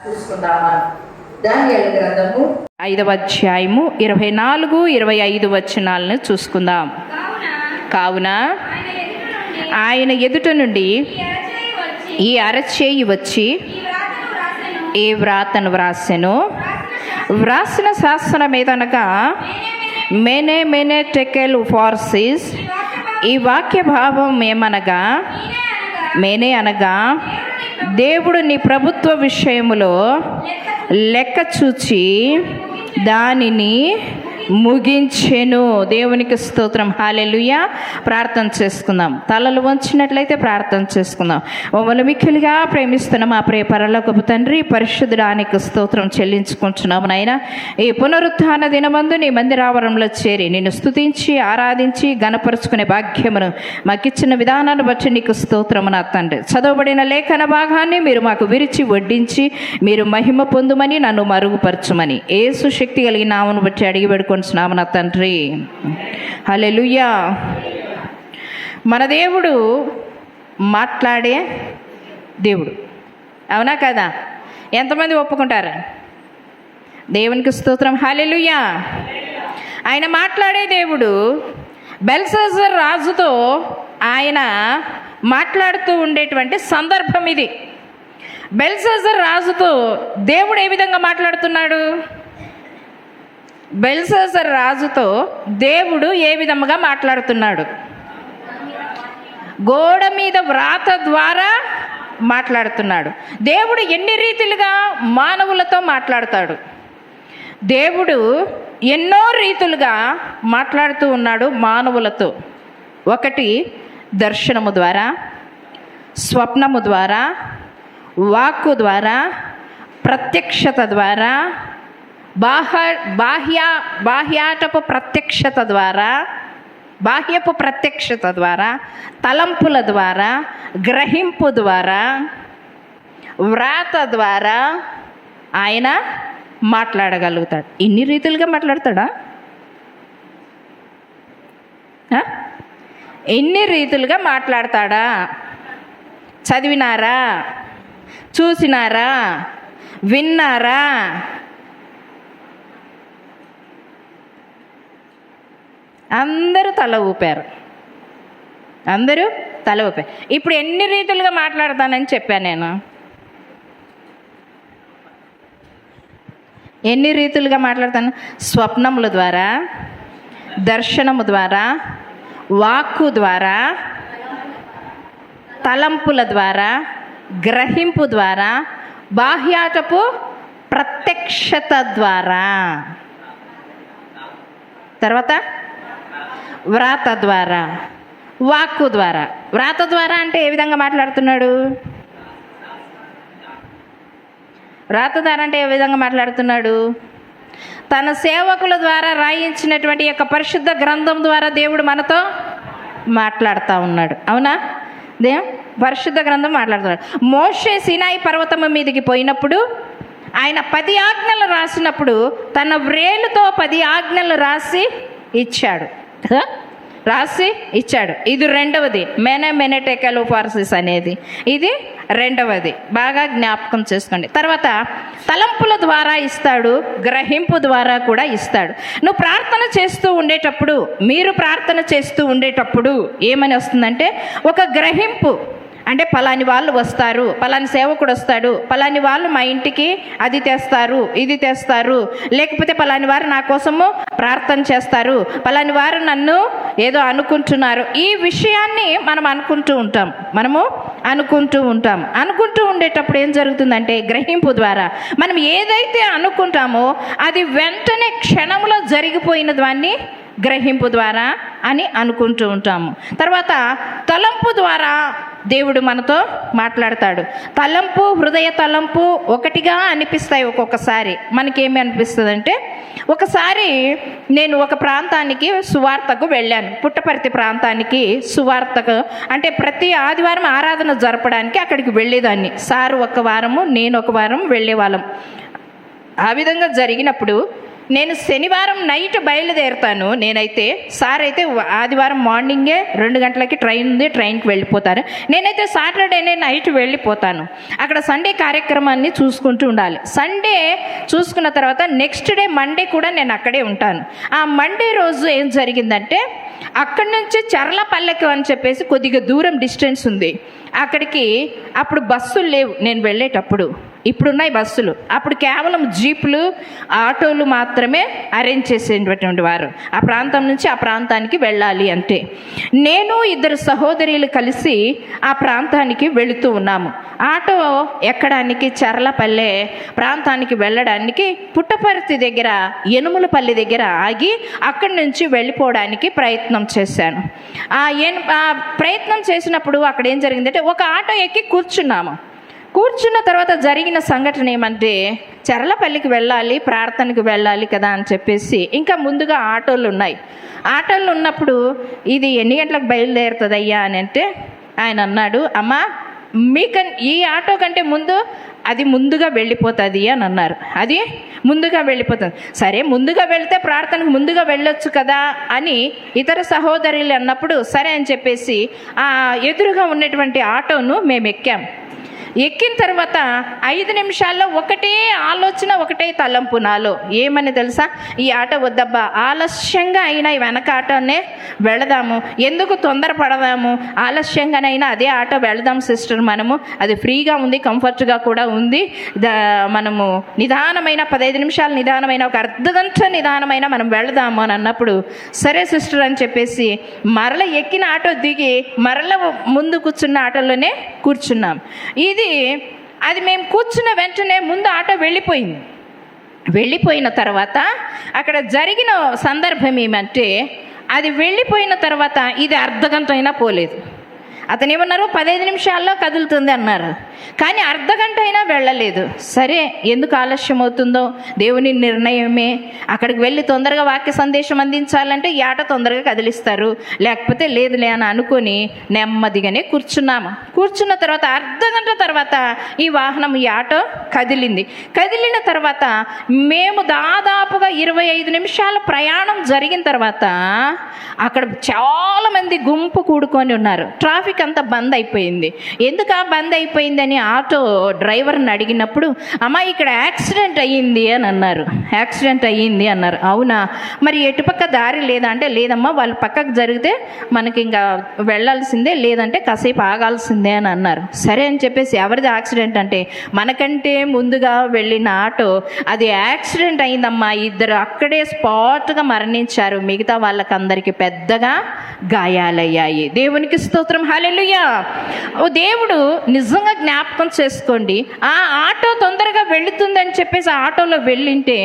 చూసుకుందామా? దానియేలు గ్రంథము 5వ అధ్యాయము 24-25 వచనాలను చూసుకుందాం. కావున ఆయన ఎదుట నుండి ఈ అరచేయి వచ్చి ఈ వ్రాతను వ్రాసెను. వ్రాసిన శాసనం ఏదనగా మెనే మెనే టెకెల్ ఫార్సిస్. ఈ వాక్య భావం ఏమనగా, మెనే అనగా దేవుడు నీ ప్రభుత్వ విషయములో లెక్క చూచి దానిని ముగించెను. దేవునికి స్తోత్రం. హల్లెలూయా. ప్రార్థన చేసుకుందాం. తలలు వంచినట్లయితే ప్రార్థన చేసుకుందాం. మమ్మల్ని మిక్కిలిగా ప్రేమిస్తున్న మా ప్రియ పరలోకపు తండ్రి, పరిశుద్ధుడానికి స్తోత్రం చెల్లించుకుంటున్నాము నాయన. ఈ పునరుత్థాన దినమందు నీ మందిరావరంలో చేరి నిన్ను స్తుతించి ఆరాధించి గణపరుచుకునే భాగ్యమును మాకిచ్చిన విధానాన్ని బట్టి నీకు స్తోత్రము నా తండ్రి. చదవబడిన లేఖన భాగాన్ని మీరు మాకు విరిచి వడ్డించి మీరు మహిమ పొందుమని నన్ను మరుగుపరచుమని యేసు శక్తి కలిగిన నామమును బట్టి అడిగి పెడుకుంటున్నాము నా తండ్రి. హల్లెలూయా. మన దేవుడు మాట్లాడే దేవుడు, అవునా కదా? ఎంతమంది ఒప్పుకుంటారు? దేవునికి స్తోత్రం. హల్లెలూయా. ఆయన మాట్లాడే దేవుడు. బెల్షస్సర్ రాజుతో ఆయన మాట్లాడుతూ ఉండేటువంటి సందర్భం ఇది. బెల్షస్సర్ రాజుతో దేవుడు ఏ విధంగా మాట్లాడుతున్నాడు? బెల్షస్సర్ రాజుతో దేవుడు ఏ విధముగా మాట్లాడుతున్నాడు? గోడ మీద వ్రాత ద్వారా మాట్లాడుతున్నాడు. దేవుడు ఎన్ని రీతిలుగా మానవులతో మాట్లాడతాడు? దేవుడు ఎన్నో రీతులుగా మాట్లాడుతూ ఉన్నాడు మానవులతో. ఒకటి దర్శనము ద్వారా, స్వప్నము ద్వారా, వాక్కు ద్వారా, ప్రత్యక్షత ద్వారా, బాహ్యాటపు ప్రత్యక్షత ద్వారా, బాహ్యపు ప్రత్యక్షత ద్వారా, తలంపుల ద్వారా, గ్రహింపు ద్వారా, వ్రాత ద్వారా ఆయన మాట్లాడగలుగుతాడు. ఇన్ని రీతులుగా మాట్లాడతాడా? ఎన్ని రీతులుగా మాట్లాడతాడా? చదివినారా? చూసినారా? విన్నారా? అందరూ తల ఊపారు. అందరూ తల ఊపారు. ఇప్పుడు ఎన్ని రీతులుగా మాట్లాడతానని చెప్పాను నేను. ఎన్ని రీతులుగా మాట్లాడతాను? స్వప్నముల ద్వారా, దర్శనము ద్వారా, వాక్కు ద్వారా, తలంపుల ద్వారా, గ్రహింపు ద్వారా, బాహ్యాటపు ప్రత్యక్షత ద్వారా, తర్వాత వ్రాత ద్వారా, వాక్కు ద్వారా. వ్రాత ద్వారా అంటే ఏ విధంగా మాట్లాడుతున్నాడు? వ్రాత ద్వారా అంటే ఏ విధంగా మాట్లాడుతున్నాడు? తన సేవకుల ద్వారా రాయించినటువంటి యొక్క పరిశుద్ధ గ్రంథం ద్వారా దేవుడు మనతో మాట్లాడుతూ ఉన్నాడు. అవునా? పరిశుద్ధ గ్రంథం మాట్లాడుతున్నాడు. మోషే సీనాయి పర్వతము మీదకి పోయినప్పుడు ఆయన 10 ఆజ్ఞలు రాసినప్పుడు తన వ్రేలుతో 10 ఆజ్ఞలు రాసి ఇచ్చాడు. ఇది రెండవది. మెనే టెకెల్ ఫార్సిస్ అనేది ఇది రెండవది. బాగా జ్ఞాపకం చేసుకోండి. తర్వాత తలంపుల ద్వారా ఇస్తాడు, గ్రహింపు ద్వారా కూడా ఇస్తాడు. నువ్వు ప్రార్థన చేస్తూ ఉండేటప్పుడు, మీరు ప్రార్థన చేస్తూ ఉండేటప్పుడు ఏమని వస్తుందంటే ఒక గ్రహింపు. అంటే పలాని వాళ్ళు వస్తారు, పలాని సేవకుడు వస్తాడు, పలాని వాళ్ళు మా ఇంటికి అది తెస్తారు, ఇది తెస్తారు, లేకపోతే పలాని వారు నా కోసము ప్రార్థన చేస్తారు, పలాని వారు నన్ను ఏదో అనుకుంటున్నారు. ఈ విషయాన్ని మనం అనుకుంటూ ఉంటాం. అనుకుంటూ ఉండేటప్పుడు ఏం జరుగుతుందంటే గ్రహింపు ద్వారా మనం ఏదైతే అనుకుంటామో అది వెంటనే క్షణంలో జరిగిపోయిన దాన్ని గ్రహింపు ద్వారా అని అనుకుంటూ ఉంటాము. తర్వాత తలంపు ద్వారా దేవుడు మనతో మాట్లాడతాడు. తలంపు, హృదయ తలంపు ఒకటిగా అనిపిస్తాయి. ఒక్కొక్కసారి మనకేమి అనిపిస్తుంది అంటే, ఒకసారి నేను ఒక ప్రాంతానికి సువార్తకు వెళ్ళాను. పుట్టపర్తి ప్రాంతానికి సువార్తకు అంటే ప్రతి ఆదివారం ఆరాధన జరపడానికి అక్కడికి వెళ్ళేదాన్ని. సారు ఒక వారము, నేను ఒక వారం వెళ్ళేవాళ్ళం. ఆ విధంగా జరిగినప్పుడు నేను శనివారం నైట్ బయలుదేరుతాను. నేనైతే సార్ అయితే ఆదివారం మార్నింగే 2 గంటలకి ట్రైన్ ఉంది, ట్రైన్కి వెళ్ళిపోతారు. నేనైతే సాటర్డేనే నైట్ వెళ్ళిపోతాను. అక్కడ సండే కార్యక్రమాన్ని చూసుకుంటూ ఉండాలి. సండే చూసుకున్న తర్వాత నెక్స్ట్ డే మండే కూడా నేను అక్కడే ఉంటాను. ఆ మండే రోజు ఏం జరిగిందంటే, అక్కడి నుంచి చర్లపల్లెకి అని చెప్పేసి కొద్దిగా దూరం డిస్టెన్స్ ఉంది. అక్కడికి అప్పుడు బస్సులు లేవు నేను వెళ్ళేటప్పుడు. ఇప్పుడున్నాయి బస్సులు. అప్పుడు కేవలం జీపులు, ఆటోలు మాత్రమే అరేంజ్ చేసేటువంటి వారు. ఆ ప్రాంతం నుంచి ఆ ప్రాంతానికి వెళ్ళాలి అంటే నేను 2 సహోదరులు కలిసి ఆ ప్రాంతానికి వెళుతూ ఉన్నాము. ఆటో ఎక్కడానికి చర్లపల్లె ప్రాంతానికి వెళ్ళడానికి పుట్టపర్తి దగ్గర, యనుమలపల్లి దగ్గర ఆగి అక్కడి నుంచి వెళ్ళిపోవడానికి ప్రయత్నం చేశాను. ఆ ప్రయత్నం చేసినప్పుడు అక్కడ ఏం జరిగిందంటే, ఒక ఆటో ఎక్కి కూర్చున్న తర్వాత జరిగిన సంఘటన ఏమంటే, చర్లపల్లికి వెళ్ళాలి, ప్రార్థనకి వెళ్ళాలి కదా అని చెప్పేసి ఇంకా ముందుగా ఆటోలు ఉన్నాయి. ఆటోలు ఉన్నప్పుడు ఇది ఎన్ని గంటలకు బయలుదేరుతుంది అయ్యా అని అంటే, ఆయన అన్నాడు, అమ్మా ఈ ఆటో కంటే అది ముందుగా వెళ్ళిపోతుంది అని అన్నారు. అది ముందుగా వెళ్ళిపోతుంది. సరే, ముందుగా వెళ్తే ప్రార్థనకు ముందుగా వెళ్ళొచ్చు కదా అని ఇతర సహోదరులు అన్నప్పుడు సరే అని చెప్పేసి ఆ ఎదురుగా ఉన్నటువంటి ఆటోను మేము ఎక్కిన తర్వాత 5 నిమిషాల్లో ఒకటే ఆలోచన, ఒకటే తలంపు నాలో. ఏమని తెలుసా? ఈ ఆటో వద్దబ్బా, ఆలస్యంగా అయినా వెనక ఆటోనే వెళదాము, ఎందుకు తొందరపడదాము, ఆలస్యంగానైనా అదే ఆటో వెళదాం సిస్టర్, మనము అది ఫ్రీగా ఉంది, కంఫర్ట్గా కూడా ఉంది, మనము నిదానమైన 15 నిమిషాలు నిదానమైన, ఒక అర్ధగంట నిదానమైన మనం వెళదాము అని అన్నప్పుడు సరే సిస్టర్ అని చెప్పేసి మరల ఎక్కిన ఆటో దిగి మరల ముందు కూర్చున్న ఆటోలోనే కూర్చున్నాం. అది మేము కూర్చున్న వెంటనే ముందు ఆటో వెళ్ళిపోయిన తర్వాత అక్కడ జరిగిన సందర్భం ఏమంటే, అది వెళ్ళిపోయిన తర్వాత ఇది అర్ధగంట అయినా పోలేదు. అతను ఏమన్నారు, 15 నిమిషాల్లో కదులుతుంది అన్నారు. కానీ అర్ధగంట అయినా వెళ్ళలేదు. సరే, ఎందుకు ఆలస్యం అవుతుందో దేవుని నిర్ణయమే. అక్కడికి వెళ్ళి తొందరగా వాక్య సందేశం అందించాలంటే ఈ ఆటో తొందరగా కదిలిస్తారు, లేకపోతే లేదులే అని అనుకొని నెమ్మదిగానే కూర్చున్న తర్వాత అర్ధగంట తర్వాత ఈ వాహనం, ఈ ఆటో కదిలిన తర్వాత మేము దాదాపుగా 25 నిమిషాల ప్రయాణం జరిగిన తర్వాత అక్కడ చాలామంది గుంపు కూడుకొని ఉన్నారు. ట్రాఫిక్ అంతా బంద్ అయిపోయింది. ఎందుకు బంద్ అయిపోయిందని ఆటో డ్రైవర్ని అడిగినప్పుడు, అమ్మా ఇక్కడ యాక్సిడెంట్ అయ్యింది అని అన్నారు. అవునా, మరి ఎటుపక్క దారి లేదా అంటే, లేదమ్మా వాళ్ళు పక్కకు జరిగితే మనకి ఇంకా వెళ్ళాల్సిందే, లేదంటే కాసేపు ఆగాల్సిందే అని అన్నారు. సరే అని చెప్పేసి ఎవరిది యాక్సిడెంట్ అంటే, మనకంటే ముందుగా వెళ్ళిన ఆటో అది యాక్సిడెంట్ అయిందమ్మా, 2 అక్కడే స్పాట్గా మరణించారు, మిగతా వాళ్ళకందరికీ పెద్దగా గాయాలయ్యాయి. దేవునికి స్తోత్రం, హల్లెలూయా. దేవుడు నిజంగా జ్ఞాపకం చేసుకోండి, ఆ ఆటో తొందరగా వెళుతుందని చెప్పేసి ఆ ఆటోలో వెళ్ళింటే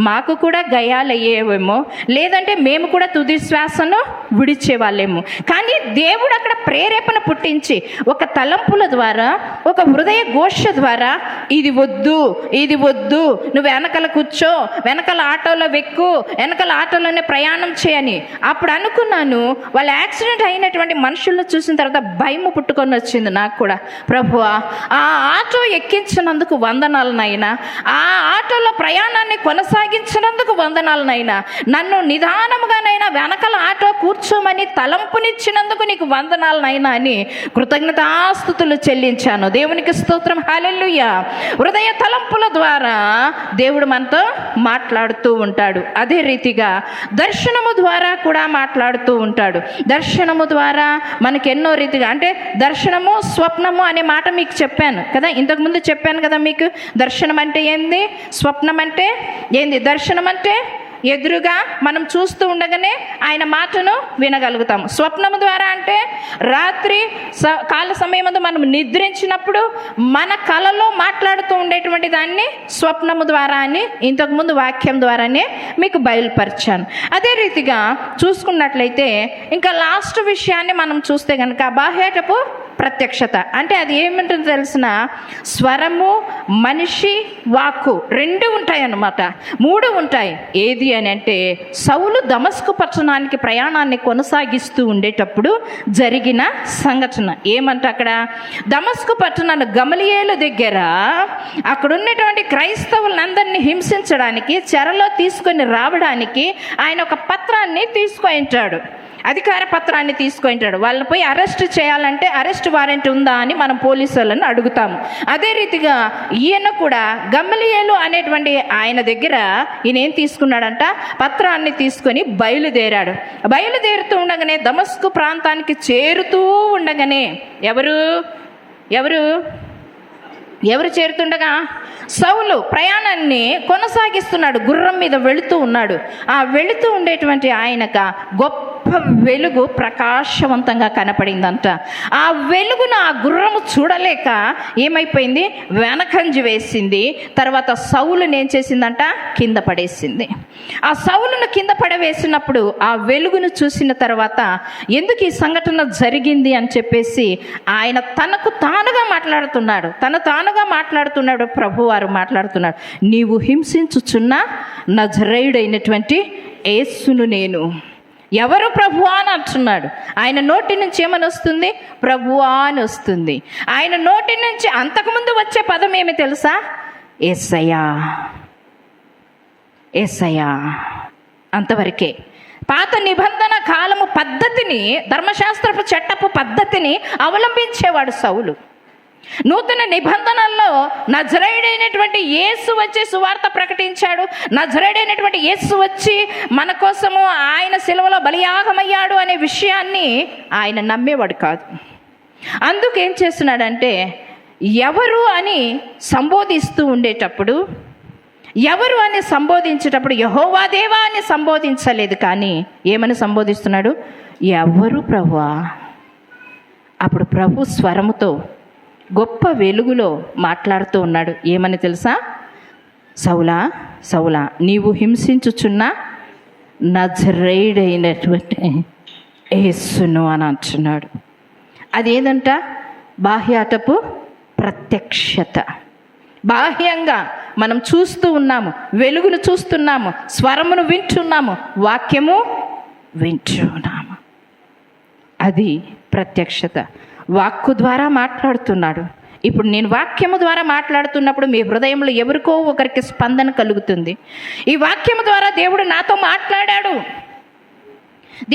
మాకు కూడా గాయాలయ్యేవేమో, లేదంటే మేము కూడా తుది శ్వాసను విడిచేవాళ్ళేమో. కానీ దేవుడు అక్కడ ప్రేరేపణ పుట్టించి ఒక తలంపుల ద్వారా, ఒక హృదయ ఘోష ద్వారా, ఇది వద్దు నువ్వు వెనకాల కూర్చో, వెనకాల ఆటోలో వెక్కు, వెనకాల ఆటోలోనే ప్రయాణం చేయని. అప్పుడు అనుకున్నాను, వాళ్ళ యాక్సిడెంట్ అయినటువంటి మనుషులను చూసిన తర్వాత భయం పుట్టుకొని వచ్చింది నాకు కూడా. ప్రభువా, ఆ ఆటో ఎక్కించినందుకు వందనాలనైనా, ఆ ఆటోలో ప్రయాణాన్ని కొనసాగించినందుకు వందనాలనైనా, నన్ను నిదానముగానైనా వెనకాల ఆటో కూర్చోమని తలంపునిచ్చినందుకు నీకు వందనాలనైనా అని కృతజ్ఞతాస్తుతులు చెల్లించాను. దేవునికి స్తోత్రం, హల్లెలూయా. హృదయ తలంపుల ద్వారా దేవుడు మనతో మాట్లాడుతూ ఉంటాడు. అదే రీతిగా దర్శనము ద్వారా కూడా మాట్లాడుతూ ఉంటాడు. దర్శనము ద్వారా మనకి ఎన్నో రీతిగా, అంటే దర్శనము, స్వప్నము అనే మాట మీకు చెప్పాను కదా, ఇంతకుముందు చెప్పాను కదా మీకు. దర్శనం అంటే ఏంది, స్వప్నం అంటే ఏంది. దర్శనం అంటే ఎదురుగా మనం చూస్తూ ఉండగానే ఆయన మాటను వినగలుగుతాము. స్వప్నము ద్వారా అంటే రాత్రి కాల సమయమందు మనం నిద్రించినప్పుడు మన కలలో మాట్లాడుతూ ఉండేటువంటి దాన్ని స్వప్నము ద్వారా అని ఇంతకుముందు వాక్యం ద్వారానే మీకు బయలుపరిచాను. అదే రీతిగా చూసుకున్నట్లయితే ఇంకా లాస్ట్ విషయాన్ని మనం చూస్తే కనుక బాహ్యటపు ప్రత్యక్షత. అంటే అది ఏమిటో తెలిసిన, స్వరము, మనిషి, వాక్కు రెండు ఉంటాయన్నమాట, మూడు ఉంటాయి. ఏది అని అంటే సౌలు దమస్కు పట్టణానికి ప్రయాణాన్ని కొనసాగిస్తూ ఉండేటప్పుడు జరిగిన సంఘటన. ఏమంటే అక్కడ దమస్కు పట్టణాన్ని గమలియేలు దగ్గర అక్కడ ఉన్నటువంటి క్రైస్తవులందరినీ హింసించడానికి, చెరలో తీసుకొని రావడానికి ఆయన ఒక పత్రాన్ని తీసుకుంటాడు, అధికార పత్రాన్ని తీసుకుంటాడు. వాళ్ళని పోయి అరెస్ట్ చేయాలంటే అరెస్ట్ వారెంట్ ఉందా అని మనం పోలీసు వాళ్ళని అడుగుతాము. అదే రీతిగా ఈయన కూడా గమలియేలు అనేటువంటి ఆయన దగ్గర ఈయన ఏం తీసుకున్నాడంట, పత్రాన్ని తీసుకొని బయలుదేరాడు. బయలుదేరుతూ ఉండగానే దమస్కు ప్రాంతానికి చేరుతూ ఉండగానే ఎవరు చేరుతుండగా సౌలు ప్రయాణాన్ని కొనసాగిస్తున్నాడు, గుర్రం మీద వెళుతూ ఉన్నాడు. ఆ వెళుతూ ఉండేటువంటి ఆయనకు గొప్ప వెలుగు ప్రకాశవంతంగా కనపడిందంట. ఆ వెలుగును ఆ గుర్రము చూడలేక ఏమైపోయింది, వెనకంజి వేసింది. తర్వాత సౌలుని ఏం చేసిందంట, కింద పడేసింది. ఆ సౌలును కింద పడవేసినప్పుడు ఆ వెలుగును చూసిన తర్వాత ఎందుకు ఈ సంఘటన జరిగింది అని చెప్పేసి ఆయన తనకు తానుగా మాట్లాడుతున్నాడు. ప్రభువారు మాట్లాడుతున్నాడు, నీవు హింసించుచున్న నజరేయుడైనటువంటి యేసును నేను. ఎవరు ప్రభువా అని అంటున్నాడు. ఆయన నోటి నుంచి ఏమని వస్తుంది, ప్రభువా అని వస్తుంది. ఆయన నోటి నుంచి అంతకుముందు వచ్చే పదం ఏమి తెలుసా, యేసయ్యా. అంతవరకే. పాత నిబంధన కాలము పద్ధతిని, ధర్మశాస్త్రపు చట్టపు పద్ధతిని అవలంబించేవాడు సౌలు. నూతన నిబంధనల్లో నజరేయుడైనటువంటి యేసు వచ్చి సువార్త ప్రకటించాడు. నజరేయుడైనటువంటి యేసు వచ్చి మన కోసము ఆయన సిలువలో బలియాగమయ్యాడు అనే విషయాన్ని ఆయన నమ్మేవాడు కాదు. అందుకేం చేస్తున్నాడంటే ఎవరు అని సంబోధిస్తూ ఉండేటప్పుడు, ఎవరు అని సంబోధించేటప్పుడు యెహోవా దేవా అని సంబోధించలేదు, కానీ ఏమని సంబోధిస్తున్నాడు, ఎవరు ప్రభువా. అప్పుడు ప్రభు స్వరముతో గొప్ప వెలుగులో మాట్లాడుతూ ఉన్నాడు. ఏమని తెలుసా, సౌలా నీవు హింసించుచున్న నజరేయుడైనటువంటి యేసును అని అంటున్నాడు. అదేదంట, బాహ్యాటపు ప్రత్యక్షత. బాహ్యంగా మనం చూస్తూ ఉన్నాము, వెలుగును చూస్తున్నాము, స్వరమును వింటున్నాము, వాక్యము వింటున్నాము. అది ప్రత్యక్షత. వాక్కు ద్వారా మాట్లాడుతున్నాడు. ఇప్పుడు నేను వాక్యము ద్వారా మాట్లాడుతున్నప్పుడు మీ హృదయంలో ఎవరికో ఒకరికి స్పందన కలుగుతుంది. ఈ వాక్యము ద్వారా దేవుడు నాతో మాట్లాడాడు,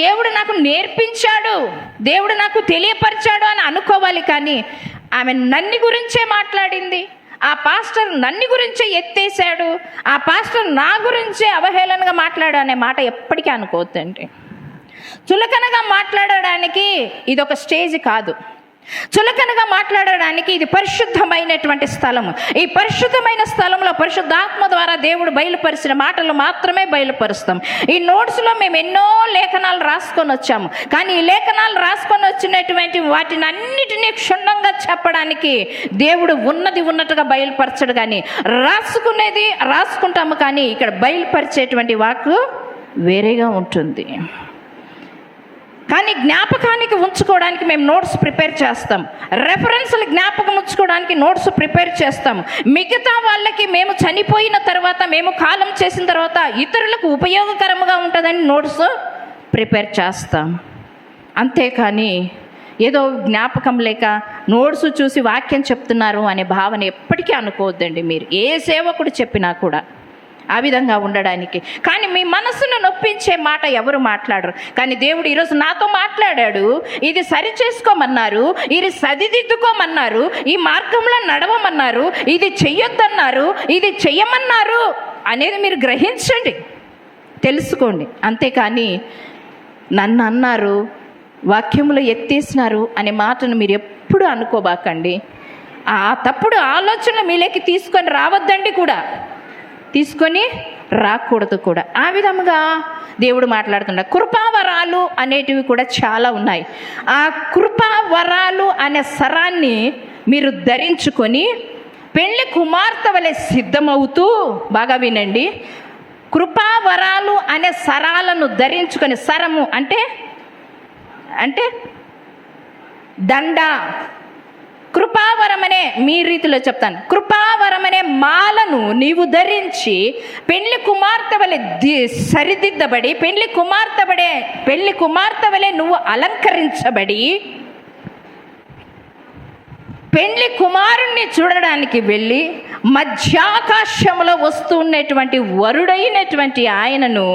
దేవుడు నాకు నేర్పించాడు, దేవుడు నాకు తెలియపరిచాడు అని అనుకోవాలి. కానీ ఆమె నన్ను గురించే మాట్లాడింది, ఆ పాస్టర్ నన్ను గురించే ఎత్తేసాడు, ఆ పాస్టర్ నా గురించే అవహేళనగా మాట్లాడు అనే మాట ఎప్పటికీ అనుకోవద్దండి. చులకనగా మాట్లాడడానికి ఇది ఒక స్టేజ్ కాదు. చులకనగా మాట్లాడడానికి ఇది పరిశుద్ధమైనటువంటి స్థలము. ఈ పరిశుద్ధమైన స్థలంలో పరిశుద్ధాత్మ ద్వారా దేవుడు బయలుపరిచిన మాటలు మాత్రమే బయలుపరుస్తాం. ఈ నోట్స్లో మేము ఎన్నో లేఖనాలు రాసుకొని వచ్చాము, కానీ ఈ లేఖనాలు రాసుకొని వచ్చినటువంటి వాటిని అన్నిటినీ క్షుణ్ణంగా చెప్పడానికి దేవుడు ఉన్నది ఉన్నట్టుగా బయలుపరచడు. కానీ రాసుకునేది రాసుకుంటాము, కానీ ఇక్కడ బయలుపరిచేటువంటి వాక్కు వేరేగా ఉంటుంది. కానీ జ్ఞాపకానికి ఉంచుకోవడానికి మేము నోట్స్ ప్రిపేర్ చేస్తాం, రెఫరెన్స్లు జ్ఞాపకం ఉంచుకోవడానికి నోట్స్ ప్రిపేర్ చేస్తాం. మిగతా వాళ్ళకి మేము చనిపోయిన తర్వాత, మేము కాలం చేసిన తర్వాత ఇతరులకు ఉపయోగకరంగా ఉంటుందని నోట్స్ ప్రిపేర్ చేస్తాం. అంతేకాని ఏదో జ్ఞాపకం లేక నోట్స్ చూసి వాక్యం చెప్తున్నారు అనే భావన ఎప్పటికీ అనుకోవద్దండి. మీరు ఏ సేవకుడు చెప్పినా కూడా ఆ విధంగా ఉండడానికి. కానీ మీ మనసును నొప్పించే మాట ఎవరు మాట్లాడరు. కానీ దేవుడు ఈరోజు నాతో మాట్లాడాడు, ఇది సరి చేసుకోమన్నారు, ఇది సరిదిద్దుకోమన్నారు, ఈ మార్గంలో నడవమన్నారు, ఇది చెయ్యొద్దన్నారు, ఇది చెయ్యమన్నారు అనేది మీరు గ్రహించండి, తెలుసుకోండి. అంతేకాని నన్ను అన్నారు, వాక్యములు ఎత్తేసినారు అనే మాటను మీరు ఎప్పుడు అనుకోబాకండి. ఆ తప్పుడు ఆలోచనలు మీలోకి తీసుకొని రావద్దండి, కూడా తీసుకొని రాకూడదు కూడా. ఆ విధముగా దేవుడు మాట్లాడుతున్నాడు. కృపావరాలు అనేటివి కూడా చాలా ఉన్నాయి. ఆ కృపావరాలు అనే సరాన్ని మీరు ధరించుకొని పెళ్లి కుమార్తె వలె సిద్ధమవుతూ, బాగా వినండి, కృపావరాలు అనే సరాలను ధరించుకొని, సరము అంటే అంటే దండ, కృపావరమనే, మీ రీతిలో చెప్తాను, కృపావరమనే మాలను నీవు ధరించి పెళ్లి కుమార్తె వలె సరిదిద్దబడి, పెళ్లి కుమార్తె వలె నువ్వు అలంకరించబడి, పెళ్లి కుమారుణ్ణి చూడడానికి వెళ్ళి మధ్యాకాశంలో వస్తున్నటువంటి వరుడైనటువంటి ఆయనను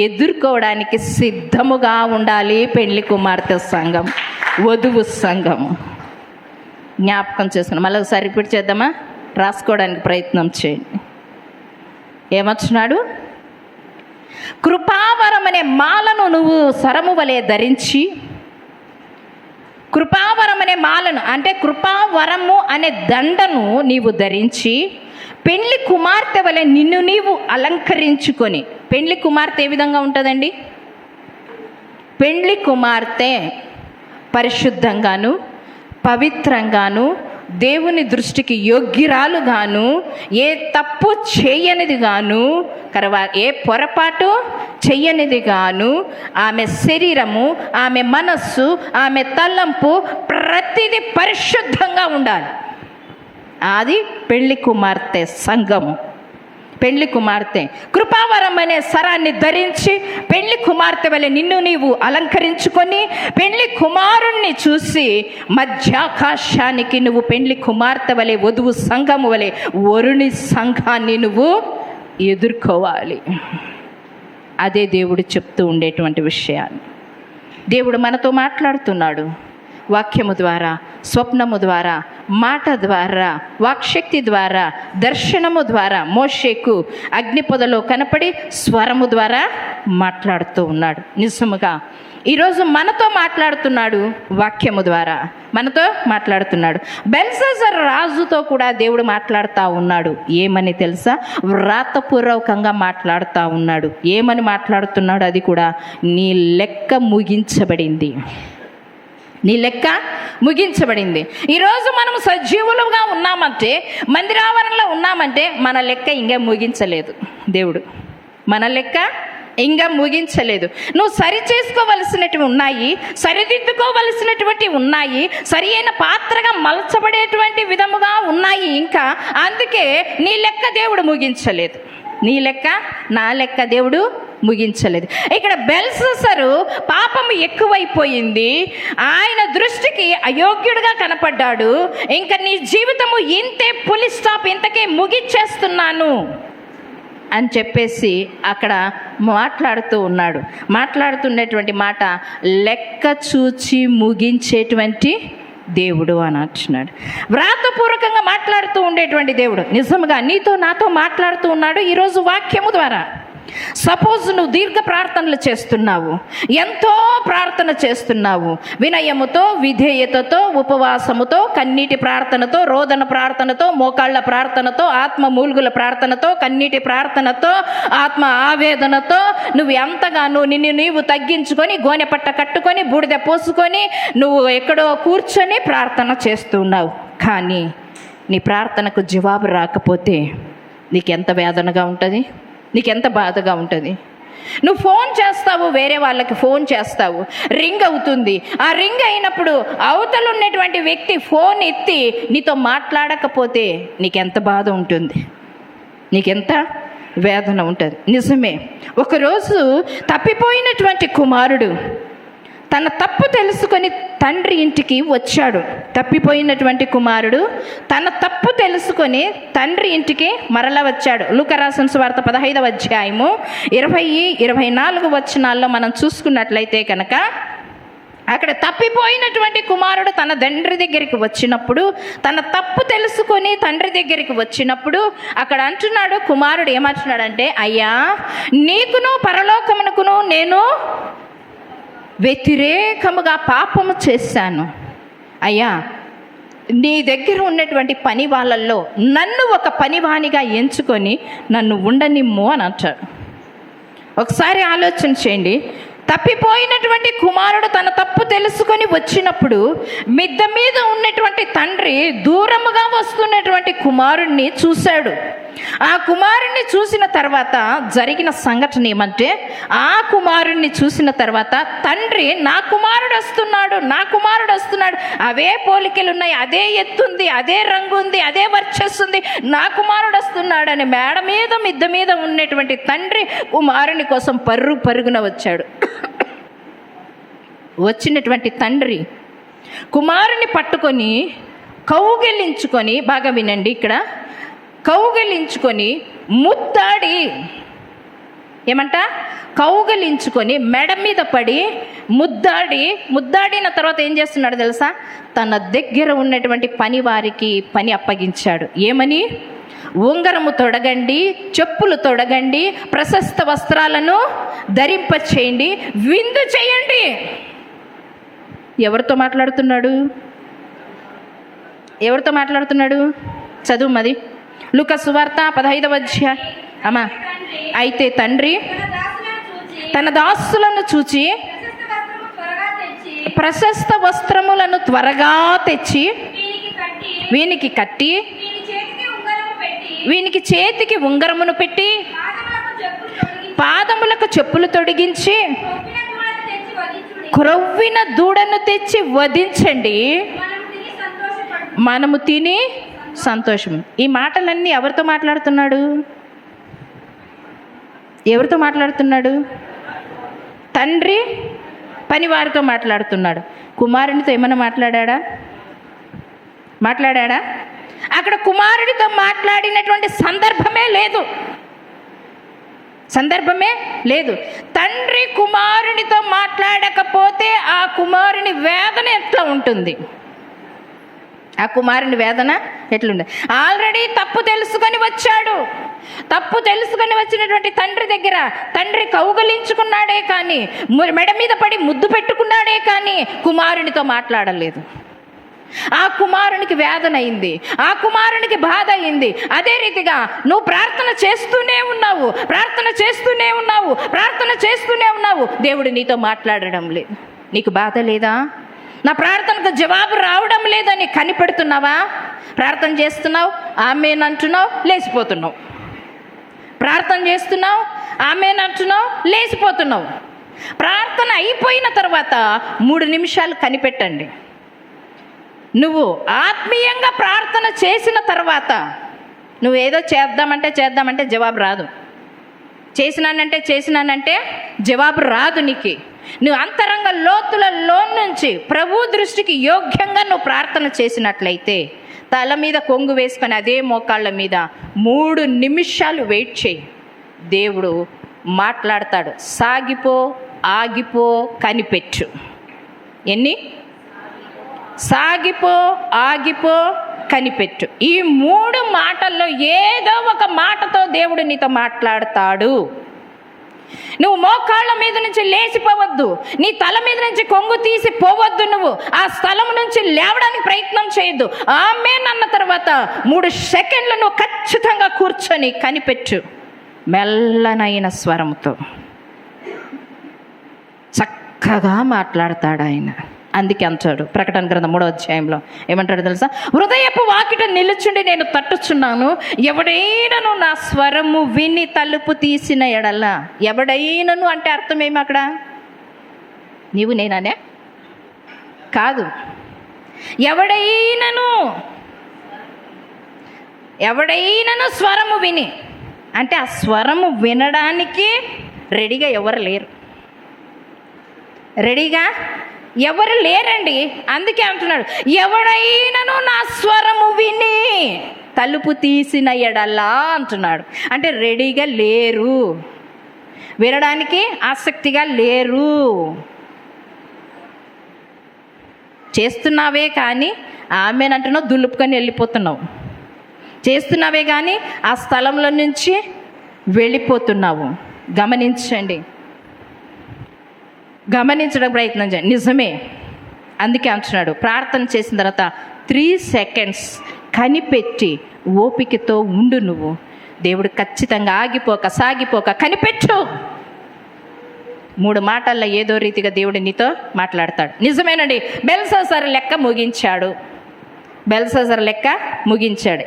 ఎదుర్కోవడానికి సిద్ధముగా ఉండాలి పెళ్లి కుమార్తె సంఘం, వధువు సంఘం. జ్ఞాపకం చేసుకున్నాం. మళ్ళీ ఒకసారి రిపీట్ చేద్దామా? రాసుకోవడానికి ప్రయత్నం చేయండి. ఏమొచ్చినాడు? కృపావరం అనే మాలను నువ్వు సరము వలె ధరించి, కృపావరం అనే మాలను అంటే కృపావరము అనే దండను నీవు ధరించి, పెళ్లి కుమార్తె వలె నిన్ను నీవు అలంకరించుకొని. పెళ్లి కుమార్తె ఏ విధంగా ఉంటుందండి? పెళ్లి కుమార్తె పరిశుద్ధంగాను, పవిత్రంగాను, దేవుని దృష్టికి యోగ్యురాలుగాను, ఏ తప్పు చేయనిది గాను, ఏ పొరపాటు చెయ్యనిది గాను, ఆమె శరీరము, ఆమె మనస్సు, ఆమె తలంపు ప్రతిదీ పరిశుద్ధంగా ఉండాలి. అది పెళ్లి కుమార్తె సంఘము. పెళ్లి కుమార్తె కృపావరం అనే సరాన్ని ధరించి పెళ్లి కుమార్తె వలె నిన్ను నీవు అలంకరించుకొని, పెళ్లి కుమారుణ్ణి చూసి మధ్యాకాశానికి నువ్వు పెళ్లి కుమార్తె వలె, వధువు సంఘము వలె వరుణి సంఘాన్ని నువ్వు ఎదుర్కోవాలి. అదే దేవుడు చెప్తూ ఉండేటువంటి విషయాన్ని. దేవుడు మనతో మాట్లాడుతున్నాడు వాక్యము ద్వారా, స్వప్నము ద్వారా, మాట ద్వారా, వాక్శక్తి ద్వారా, దర్శనము ద్వారా. మోషేకు అగ్ని పొదలో కనపడి స్వరము ద్వారా మాట్లాడుతూ ఉన్నాడు. నిజముగా ఈరోజు మనతో మాట్లాడుతున్నాడు, వాక్యము ద్వారా మనతో మాట్లాడుతున్నాడు. బెల్షస్సర్ రాజుతో కూడా దేవుడు మాట్లాడుతూ ఉన్నాడు. ఏమని తెలుసా? వ్రాతపూర్వకంగా మాట్లాడుతూ ఉన్నాడు. ఏమని మాట్లాడుతున్నాడు? అది కూడా, నీ లెక్క ముగించబడింది, నీ లెక్క ముగించబడింది. ఈరోజు మనం సజీవులుగా ఉన్నామంటే, మందిరావరణలో ఉన్నామంటే, మన లెక్క ఇంకా ముగించలేదు దేవుడు. మన లెక్క ఇంకా ముగించలేదు. నువ్వు సరి చేసుకోవలసినవి ఉన్నాయి, సరిదిద్దుకోవలసినటువంటి ఉన్నాయి, సరి అయిన పాత్రగా మలచబడేటువంటి విధముగా ఉన్నాయి ఇంకా. అందుకే నీ లెక్క దేవుడు ముగించలేదు. నీ లెక్క, నా లెక్క దేవుడు ముగించలేదు. ఇక్కడ బెల్షస్సరు పాపము ఎక్కువైపోయింది, ఆయన దృష్టికి అయోగ్యుడిగా కనపడ్డాడు. ఇంకా నీ జీవితము ఇంతే, పులి స్టాప్, ఇంతకే ముగించేస్తున్నాను అని చెప్పేసి అక్కడ మాట్లాడుతూ ఉన్నాడు. మాట్లాడుతున్నటువంటి మాట, లెక్క చూచి ముగించేటువంటి దేవుడు అని అంటున్నాడు. వ్రాతపూర్వకంగా మాట్లాడుతూ ఉండేటువంటి దేవుడు నిజంగా నీతో నాతో మాట్లాడుతూ ఉన్నాడు ఈరోజు వాక్యము ద్వారా. సపోజ్ నువ్వు దీర్ఘ ప్రార్థనలు చేస్తున్నావు, ఎంతో ప్రార్థన చేస్తున్నావు, వినయముతో, విధేయతతో, ఉపవాసముతో, కన్నీటి ప్రార్థనతో, రోదన ప్రార్థనతో, మోకాళ్ళ ప్రార్థనతో, ఆత్మ మూలుగుల ప్రార్థనతో, కన్నీటి ప్రార్థనతో, ఆత్మ ఆవేదనతో నువ్వు ఎంతగానో నిన్ను నీవు తగ్గించుకొని, గోనె పట్ట కట్టుకొని, బూడిద పోసుకొని నువ్వు ఎక్కడో కూర్చొని ప్రార్థన చేస్తున్నావు. కానీ నీ ప్రార్థనకు జవాబు రాకపోతే నీకెంత వేదనగా ఉంటుంది, నీకెంత బాధగా ఉంటుంది. నువ్వు ఫోన్ చేస్తావు, వేరే వాళ్ళకి ఫోన్ చేస్తావు, రింగ్ అవుతుంది. ఆ రింగ్ అయినప్పుడు అవతల ఉన్నటువంటి వ్యక్తి ఫోన్ ఎత్తి నీతో మాట్లాడకపోతే నీకెంత బాధ ఉంటుంది, నీకెంత వేదన ఉంటుంది. నిజమే, ఒకరోజు తప్పిపోయినటువంటి కుమారుడు తన తప్పు తెలుసుకొని తండ్రి ఇంటికి వచ్చాడు. తప్పిపోయినటువంటి కుమారుడు తన తప్పు తెలుసుకొని తండ్రి ఇంటికి మరల వచ్చాడు. లూకా రాసిన సువార్త 15వ అధ్యాయము 20-24 వచనాల్లో మనం చూసుకున్నట్లయితే కనుక, అక్కడ తప్పిపోయినటువంటి కుమారుడు తన తండ్రి దగ్గరికి వచ్చినప్పుడు, తన తప్పు తెలుసుకొని తండ్రి దగ్గరికి వచ్చినప్పుడు అక్కడ అంటున్నాడు, కుమారుడు ఏమంటున్నాడంటే, అయ్యా, నీకును పరలోకమునకును నేను వ్యతిరేకముగా పాపము చేశాను. అయ్యా, నీ దగ్గర ఉన్నటువంటి పని వాళ్ళల్లో నన్ను ఒక పనివానిగా ఎంచుకొని నన్ను ఉండనిమ్ము అని అంటాడు. ఒకసారి ఆలోచన చేయండి. తప్పిపోయినటువంటి కుమారుడు తన తప్పు తెలుసుకొని వచ్చినప్పుడు మిద్ద మీద ఉన్నటువంటి తండ్రి దూరముగా వస్తున్నటువంటి కుమారుణ్ణి చూశాడు. ఆ కుమారుణ్ణి చూసిన తర్వాత జరిగిన సంఘటన ఏమంటే, ఆ కుమారుణ్ణి చూసిన తర్వాత తండ్రి నా కుమారుడు వస్తున్నాడు, అవే పోలికలు ఉన్నాయి, అదే ఎత్తుంది, అదే రంగు ఉంది, అదే వర్చస్సుంది, నా కుమారుడు వస్తున్నాడు అని మిద్దె మీద ఉన్నటువంటి తండ్రి కుమారుని కోసం పరుగున వచ్చాడు. వచ్చినటువంటి తండ్రి కుమారుని పట్టుకొని కౌగిలించుకొని, బాగా వినండి, ఇక్కడ కౌగిలించుకొని ముద్దాడి, కౌగిలించుకొని మెడ మీద పడి ముద్దాడిన తర్వాత ఏం చేస్తున్నాడు తెలుసా? తన దగ్గర ఉన్నటువంటి పని వారికి పని అప్పగించాడు. ఏమని? ఉంగరము తొడగండి, చెప్పులు తొడగండి, ప్రశస్త వస్త్రాలను ధరింప చేయండి, విందు చేయండి. ఎవరితో మాట్లాడుతున్నాడు? చదువు మది. లూకా సువార్త 15వ అధ్యాయం. అమ్మా, అయితే తండ్రి తన దాసులను చూచి ప్రశస్త వస్త్రములను త్వరగా తెచ్చి వీనికి కట్టి వీనికి చేతికి ఉంగరమును పెట్టి పాదములకు చెప్పులు తొడిగించి క్రొవ్విన దూడను తెచ్చి వధించండి, మనము తిని సంతోషం. ఈ మాటలన్నీ ఎవరితో మాట్లాడుతున్నాడు? తండ్రి పనివారితో మాట్లాడుతున్నాడు. కుమారునితో ఏమైనా మాట్లాడాడా? అక్కడ కుమారుడితో మాట్లాడినటువంటి సందర్భమే లేదు. తండ్రి కుమారునితో మాట్లాడకపోతే ఆ కుమారుని వేదన ఎట్లా ఉంటుంది? ఆల్రెడీ తప్పు తెలుసుకొని వచ్చినటువంటి తండ్రి దగ్గర తండ్రి కౌగలించుకున్నాడే కానీ, మెడ మీద పడి ముద్దు పెట్టుకున్నాడే కానీ కుమారునితో మాట్లాడలేదు. ఆ కుమారునికి వేదన అయింది, ఆ కుమారునికి బాధ అయింది. అదే రీతిగా నువ్వు ప్రార్థన చేస్తూనే ఉన్నావు, దేవుడు నీతో మాట్లాడడం లేదు. నీకు బాధ లేదా? నా ప్రార్థనకు జవాబు రావడం లేదని కనిపెడుతున్నావా? ప్రార్థన చేస్తున్నావు, ఆమేన్ అంటున్నావు, లేచిపోతున్నావు. ప్రార్థన చేస్తున్నావు, ఆమేన్ అంటున్నావు, లేచిపోతున్నావు. ప్రార్థన అయిపోయిన తర్వాత 3 నిమిషాలు కనిపెట్టండి. నువ్వు ఆత్మీయంగా ప్రార్థన చేసిన తర్వాత నువ్వేదో చేద్దామంటే జవాబు రాదు. చేసినానంటే జవాబు రాదు. నీకు నువ్వు అంతరంగ లోతులలో నుంచి ప్రభు దృష్టికి యోగ్యంగా నువ్వు ప్రార్థన చేసినట్లయితే తల మీద కొంగు వేసుకొని అదే మోకాళ్ళ మీద 3 నిమిషాలు వెయిట్ చేయి. దేవుడు మాట్లాడతాడు. సాగిపో, ఆగిపో, కనిపెట్టు. సాగిపో, ఆగిపో, కనిపెట్టు. ఈ 3 మాటల్లో ఏదో ఒక మాటతో దేవుడు నీతో మాట్లాడతాడు. నువ్వు మోకాళ్ళ మీద నుంచి లేచిపోవద్దు, నీ తల మీద నుంచి కొంగు తీసి పోవద్దు. నువ్వు ఆ స్థలం నుంచి లేవడానికి ప్రయత్నం చేయొద్దు. ఆమేన్ అన్న తర్వాత 3 సెకండ్లు నువ్వు ఖచ్చితంగా కూర్చొని కనిపెట్టు. మెల్లనైన స్వరంతో చక్కగా మాట్లాడతాడు ఆయన. అందుకే అంటాడు ప్రకటన గ్రంథం 3వ అధ్యాయంలో ఏమంటాడు తెలుసా? హృదయపు వాకిట నిలుచుండి నేను తట్టుచున్నాను, ఎవడైనను నా స్వరము విని తలుపు తీసిన ఎడల. ఎవడైనను అంటే అర్థమేమి అక్కడ? నీవు నేననే కాదు. ఎవడైనను స్వరము విని అంటే ఆ స్వరము వినడానికి రెడీగా ఎవరు లేరండి. అందుకే అంటున్నాడు, ఎవడైనను నా స్వరము విని తలుపు తీసిన ఎడలా అంటున్నాడు. అంటే రెడీగా లేరు, వినడానికి ఆసక్తిగా లేరు. చేస్తున్నావే కానీ ఆమెను అంటున్నావు, దులుపుకొని వెళ్ళిపోతున్నావు. చేస్తున్నావే కానీ ఆ స్థలంలో నుంచి వెళ్ళిపోతున్నావు. గమనించడం ప్రయత్నం చేయండి. నిజమే. అందుకే అంటున్నాడు ప్రార్థన చేసిన తర్వాత 3 సెకండ్స్ కనిపెట్టి ఓపికతో ఉండు. నువ్వు దేవుడు ఖచ్చితంగా సాగిపోక కనిపెట్టు. 3 మాటల్లో ఏదో రీతిగా దేవుడు నీతో మాట్లాడతాడు. నిజమేనండి. బెల్షస్సర్ లెక్క ముగించాడు.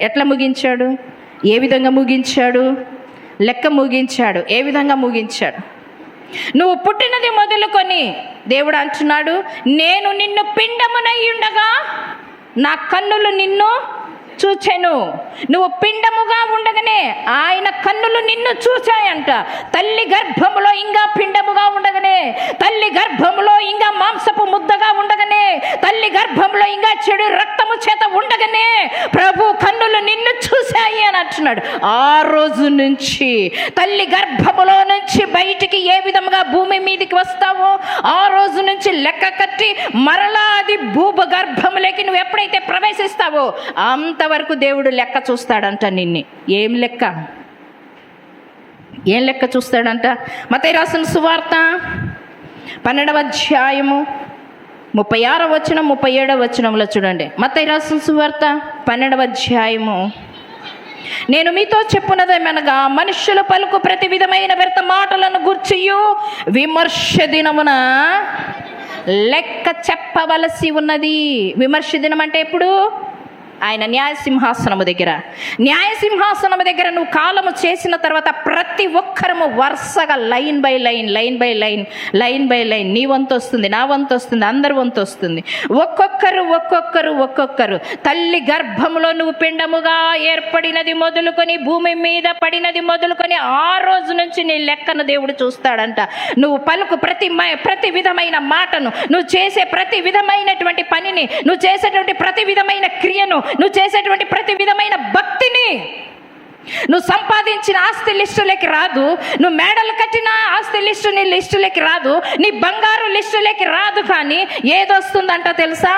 ఎట్లా ముగించాడు? ఏ విధంగా ముగించాడు? లెక్క ముగించాడు. ఏ విధంగా ముగించాడు? నువ్వు పుట్టినది మొదలుకొని దేవుడు అంటున్నాడు, నేను నిన్ను పిండమునై ఉండగా నా కన్నులు నిన్ను చూచెను. నువ్వు పిండముగా ఉండగానే ఆయన కన్నులు నిన్ను చూచాయంట. తల్లి గర్భములో ఇంకా పిండముగా ఉండగానే, తల్లి గర్భములో ఇంకా మాంసపు ముద్దగా ఉండగానే, తల్లి గర్భంలో ఇంకా చెడు రక్తము చేత ఉండగానే ప్రభు కన్నులు నిన్ను చూశాయి అని అంటున్నాడు. ఆ రోజు నుంచి తల్లి గర్భములో నుంచి బయటికి ఏ విధముగా భూమి మీదకి వస్తావో ఆ రోజు నుంచి లెక్క కట్టి మరలా అది భూగర్భములోకి నువ్వు ఎప్పుడైతే ప్రవేశిస్తావో అంతవరకు దేవుడు లెక్క చూస్తాడంట నిన్ను. ఏం లెక్క? ఏం లెక్క చూస్తాడంట? మత్తయి రాసిన సువార్త 12వ అధ్యాయము 36వ వచనం 37వ వచనంలో చూడండి. మత్తయి రాసిన సువార్త 12వ అధ్యాయము. నేను మీతో చెప్పున్నదేమనగా మనుష్యుల పలుకు ప్రతి విధమైన వ్యర్థ మాటలను గూర్చియు విమర్శ దినమున లెక్క చెప్పవలసి ఉన్నది. విమర్శ దినం అంటే ఎప్పుడు? ఆయన న్యాయసింహాసనము దగ్గర నువ్వు కాలము చేసిన తర్వాత ప్రతి ఒక్కరము వరుసగా లైన్ బై లైన్ నీ వంతు వస్తుంది, నా వంతు వస్తుంది, అందరి వంతు వస్తుంది. ఒక్కొక్కరు తల్లి గర్భములో నువ్వు పిండముగా ఏర్పడినది మొదలుకొని భూమి మీద పడినది మొదలుకొని ఆ రోజు నుంచి నీ లెక్కను దేవుడు చూస్తాడంట. నువ్వు పలుకు ప్రతి విధమైన మాటను, నువ్వు చేసే ప్రతి విధమైనటువంటి పనిని, నువ్వు చేసేటువంటి ప్రతి విధమైన క్రియను, నువ్వు చేసేటువంటి ప్రతి విధమైన భక్తిని, నువ్వు సంపాదించిన ఆస్తి లిస్టులోకి రాదు, నువ్వు మేడలు కట్టిన ఆస్తి లిస్టులోకి రాదు, నీ బంగారు లిస్టులోకి రాదు. కానీ ఏదొస్తుందంట తెలుసా?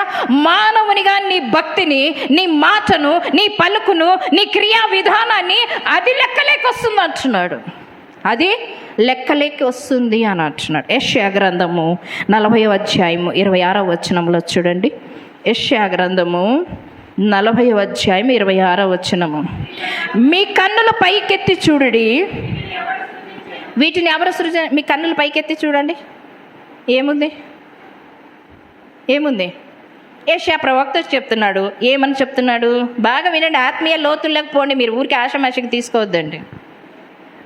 మానవునిగా నీ భక్తిని, నీ మాటను, నీ పలుకును, నీ క్రియా విధానాన్ని అది లెక్కలేకి వస్తుంది అంటున్నాడు. అది లెక్కలేకి వస్తుంది అని అంటున్నాడు. యెషయా గ్రంథము 40వ అధ్యాయము 26వ వచనంలో చూడండి. యెషయా గ్రంథము 40వ అధ్యాయం 26వ వచనము. మీ కన్నులు పైకెత్తి చూడండి. వీటిని ఎవరు సృజన? మీ కన్నులు పైకెత్తి చూడండి. ఏముంది? యెషయా ప్రవక్త చెప్తున్నాడు. ఏమని చెప్తున్నాడు? బాగా వినండి. ఆత్మీయ లోతుల్లోకి పోండి. మీరు ఊరికి ఆషామాషికి తీసుకోవద్దండి.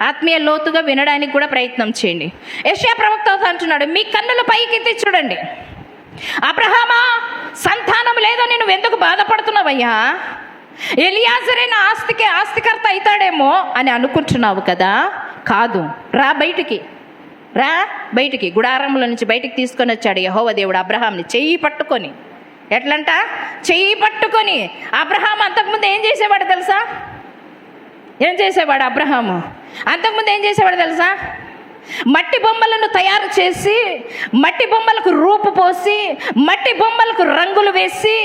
ఆత్మీయ లోతుగా వినడానికి కూడా ప్రయత్నం చేయండి. యెషయా ప్రవక్త అంటున్నాడు, మీ కన్నులు పైకెత్తి చూడండి. అబ్రహామా, సంతానం లేదని నువ్వు ఎందుకు బాధపడుతున్నావయ్యా? ఎలియాజరే నా ఆస్తికర్త అవుతాడేమో అని అనుకుంటున్నావు కదా? కాదు. రా బయటికి గుడారంలో నుంచి బయటికి తీసుకొని వచ్చాడు యెహోవా దేవుడు అబ్రహాంని చెయ్యి పట్టుకొని. ఎట్లంట? చెయ్యి పట్టుకొని. అబ్రహాం అంతకుముందు ఏం చేసేవాడు తెలుసా? అబ్రహాము అంతకుముందు ఏం చేసేవాడు తెలుసా? మట్టి బొమ్మలను తయారు చేసి, మట్టి బొమ్మలకు రూపు పోసి, మట్టి బొమ్మలకు రంగులు వేసి,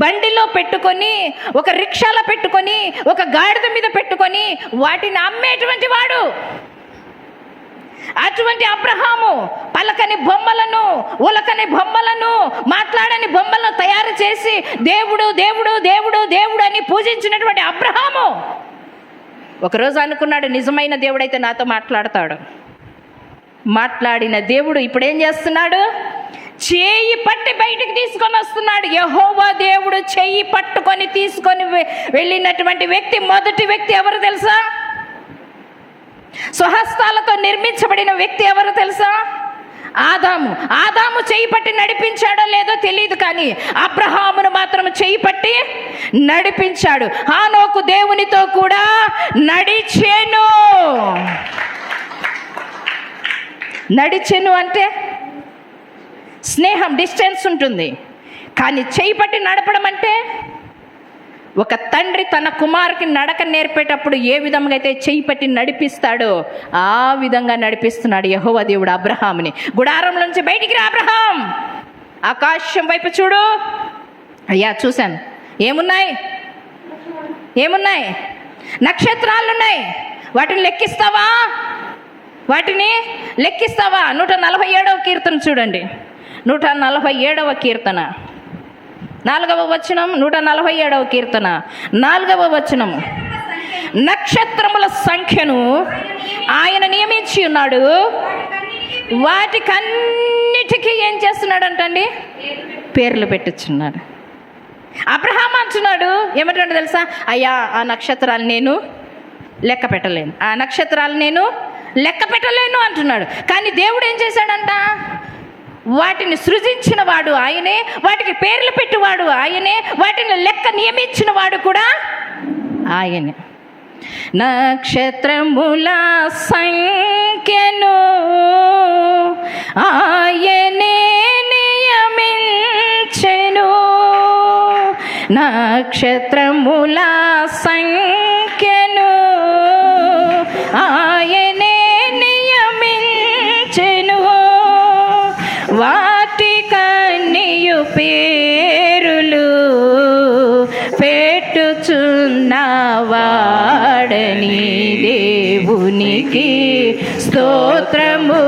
బండిలో పెట్టుకొని, ఒక రిక్షాలో పెట్టుకొని, ఒక గాడిద మీద పెట్టుకొని వాటిని అమ్మేటువంటి వాడు. అటువంటి అబ్రహాము పలకని బొమ్మలను, ఉలకని బొమ్మలను, మాట్లాడని బొమ్మలను తయారు చేసి దేవుడు దేవుడు దేవుడు దేవుడు అని పూజించినటువంటి అబ్రహాము ఒకరోజు అనుకున్నాడు, నిజమైన దేవుడైతే నాతో మాట్లాడతాడు. మాట్లాడిన దేవుడు ఇప్పుడు ఏం చేస్తున్నాడు? చేయి పట్టి బయటికి తీసుకొని వస్తున్నాడు. యెహోవా దేవుడు చెయ్యి పట్టుకొని తీసుకొని వెళ్ళినటువంటి వ్యక్తి, మొదటి వ్యక్తి ఎవరు తెలుసా? స్వహస్తాలతో నిర్మించబడిన వ్యక్తి ఎవరు తెలుసా? ఆదాము చేయి పట్టి నడిపించాడో లేదో తెలియదు, కానీ అబ్రహామును మాత్రం చేయి పట్టి నడిపించాడు. హానోకు దేవునితో కూడా నడిచెను అంటే స్నేహం, డిస్టెన్స్ ఉంటుంది. కానీ చేయి పట్టి నడపడం అంటే ఒక తండ్రి తన కుమారుకి నడక నేర్పేటప్పుడు ఏ విధంగా అయితే చేయి పట్టి నడిపిస్తాడో ఆ విధంగా నడిపిస్తున్నాడు యెహోవా దేవుడు అబ్రహాముని. గుడారం నుంచి బయటికి రా అబ్రహాం, ఆకాశం వైపు చూడు. అయ్యా చూశాను. ఏమున్నాయి? నక్షత్రాలున్నాయి. వాటిని లెక్కిస్తావా? 147వ కీర్తన చూడండి. 147వ కీర్తన 4వ వచనం. 147వ కీర్తన 4వ వచనము. నక్షత్రముల సంఖ్యను ఆయన నియమించి ఉన్నాడు, వాటికన్నిటికీ ఏం చేస్తున్నాడంటండి? పేర్లు పెట్టించున్నాడు. అబ్రహాం అంటున్నాడు ఏమంటాడు తెలుసా? అయ్యా, ఆ నక్షత్రాలు నేను లెక్క పెట్టలేను, ఆ నక్షత్రాలు నేను లెక్క పెట్టలేను అంటున్నాడు. కానీ దేవుడు ఏం చేశాడంట? వాటిని సృజించిన వాడు ఆయనే, వాటికి పేర్లు పెట్టివాడు ఆయనే, వాటిని లెక్క నియమించిన వాడు కూడా ఆయనే. నక్షత్రముల సంఖ్యను ఆయనే నియమించెను, నక్షత్రముల సంఖ్యను ఆయనే నియమించెను, వాటికన్నియు పేరులు పెట్టుచున్నవాడని దేవునికి స్తోత్రము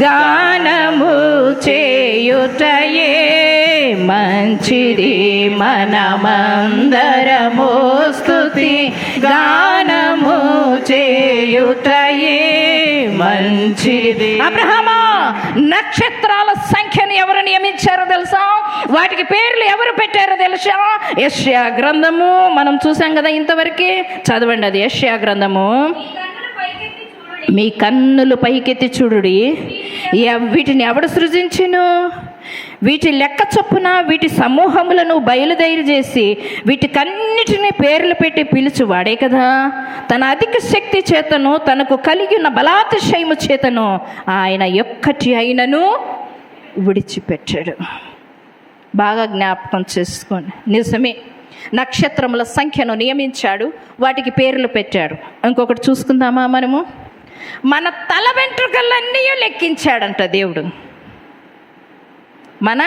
గానము చేయుటయే మంచిది, మనమందరము స్తుతి గానము చేయుటయే మంచిది. అబ్రహామా, నక్షత్రాల సంఖ్యను ఎవరు నియమించారో తెలుసా? వాటికి పేర్లు ఎవరు పెట్టారో తెలుసా? యెషయా గ్రంథము మనం చూసాం కదా ఇంతవరకు. చదవండి అది, యెషయా గ్రంథము. మీ కన్నులు పైకెత్తి చూడుడి, వీటిని ఎవడు సృజించును? వీటి లెక్క చొప్పున వీటి సమూహములను బయలుదేరి చేసి వీటికన్నిటినీ పేర్లు పెట్టి పిలుచువాడే కదా. తన అధిక శక్తి చేతను తనకు కలిగిన బలాతిశయము చేతను ఆయన ఒక్కటి అయినను విడిచిపెట్టాడు. బాగా జ్ఞాపకం చేసుకోండి. నిజమే, నక్షత్రముల సంఖ్యను నియమించాడు, వాటికి పేర్లు పెట్టాడు. ఇంకొకటి చూసుకుందామా మనము? మన తల వెంట్రుకలన్నీ లెక్కించాడంట దేవుడు. మన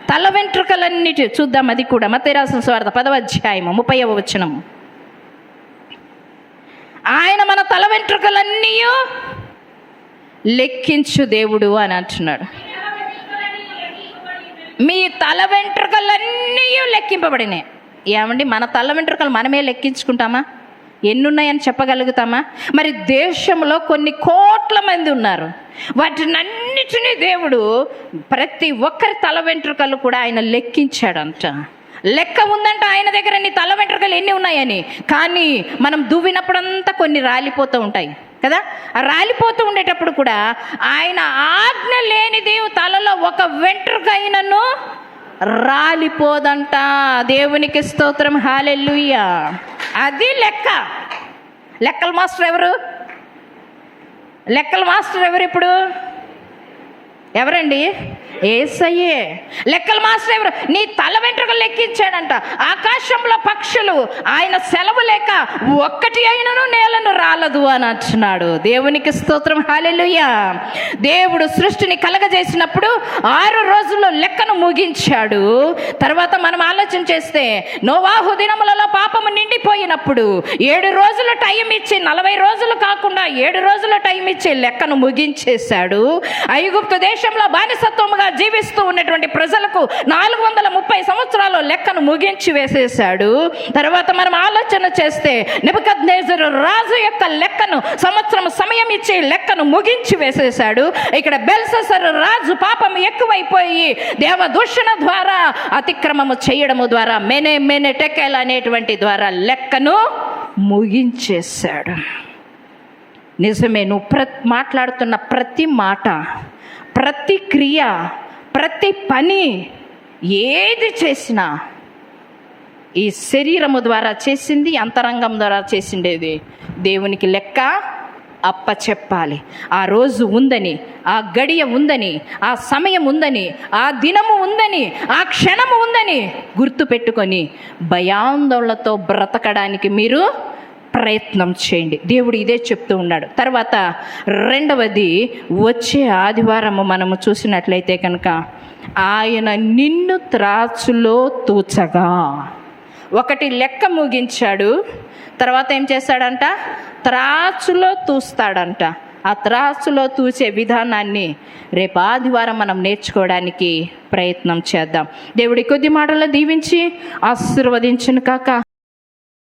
తల వెంట్రుకలన్నిటి చూద్దాం. అది కూడా మత్తయి రాసిన సువార్త 10వ అధ్యాయము 30వ వచనము. ఆయన మన తల వెంట్రుకలన్నీ లెక్కించు దేవుడు అని అంటున్నాడు. మీ తల వెంట్రుకలన్నీ లెక్కింపబడినాయి. ఏమండి, మన తల వెంట్రుకలు మనమే లెక్కించుకుంటామా? ఎన్నున్నాయని చెప్పగలుగుతామా? మరి దేశంలో కొన్ని కోట్ల మంది ఉన్నారు. వాటినన్నిటినీ దేవుడు ప్రతి ఒక్కరి తల వెంట్రుకలు కూడా ఆయన లెక్కించాడంట. లెక్క ఉందంట ఆయన దగ్గర నీ తల వెంట్రుకలు ఎన్ని ఉన్నాయని. కానీ మనం దువ్వినప్పుడంతా కొన్ని రాలిపోతూ ఉంటాయి కదా. రాలిపోతూ ఉండేటప్పుడు కూడా ఆయన ఆజ్ఞ లేనిది తలలో ఒక వెంట్రుక అయినను రాలిపోదంట. దేవునికి స్తోత్రం, హల్లెలూయా. అది లెక్క. లెక్కల మాస్టర్ ఎవరు? లెక్కల మాస్టర్ ఎవరు ఇప్పుడు? ఎవరండి? యేసయ్యే. లెక్కల మాస్టర్ ఎవరు? నీ తల వెంట్రుకలు లెక్కించాడంట. ఆకాశంలో పక్షులు ఆయన సెలవు లేక ఒక్కటి అయినను నేలను రాలదు అని అంటున్నాడు. దేవునికి స్తోత్రం, హల్లెలూయా. దేవుడు సృష్టిని కలగజేసినప్పుడు 6 రోజుల్లో లెక్కను ముగించాడు. తర్వాత మనం ఆలోచన చేస్తే నోవాహు దినములలో పాపము నిండిపోయినప్పుడు 7 రోజులు టైం ఇచ్చి, 40 రోజులు కాకుండా 7 రోజుల టైం ఇచ్చి లెక్కను ముగించేశాడు. ఐగుప్తు దేశంలో బానిసత్వముగా జీవిస్తూ ఉన్నటువంటి ప్రజలకు 430 సంవత్సరాలు లెక్కను ముగించి వేసేశాడు. తర్వాత మనం ఆలోచన చేస్తే నెబుకద్నెజరు రాజు యొక్క లెక్కను సంవత్సరం సమయం ఇచ్చి లెక్కను ముగించి వేసేశాడు. ఇక్కడ బెల్షస్సరు రాజు పాపం ఎక్కువైపోయి దేవదూషణ ద్వారా, అతిక్రమము చేయడము ద్వారా, మెనే టెకెల్ అనేటువంటి ద్వారా లెక్కను ముగించేశాడు. నిజమే, నువ్వు మాట్లాడుతున్న ప్రతి మాట, ప్రతి క్రియ, ప్రతి పని, ఏది చేసినా ఈ శరీరము ద్వారా చేసింది, అంతరంగం ద్వారా చేసిండేది దేవునికి లెక్క అప్పచెప్పాలి. ఆ రోజు ఉందని, ఆ గడియ ఉందని, ఆ సమయం ఉందని, ఆ దినము ఉందని, ఆ క్షణము ఉందని గుర్తు పెట్టుకొని భయాందోళనతో బ్రతకడానికి మీరు ప్రయత్నం చేయండి. దేవుడు ఇదే చెప్తూ ఉన్నాడు. తర్వాత రెండవది, వచ్చే ఆదివారము మనము చూసినట్లయితే కనుక ఆయన నిన్ను త్రాచులో తూచగా, ఒకటి లెక్క ముగించాడు, తర్వాత ఏం చేస్తాడంట? త్రాచులో తూస్తాడంట. ఆ త్రాచులో తూచే విధానాన్ని రేపు ఆదివారం మనం నేర్చుకోవడానికి ప్రయత్నం చేద్దాం. దేవుడి కొద్ది మాటలు దీవించి ఆశీర్వదించును కాక.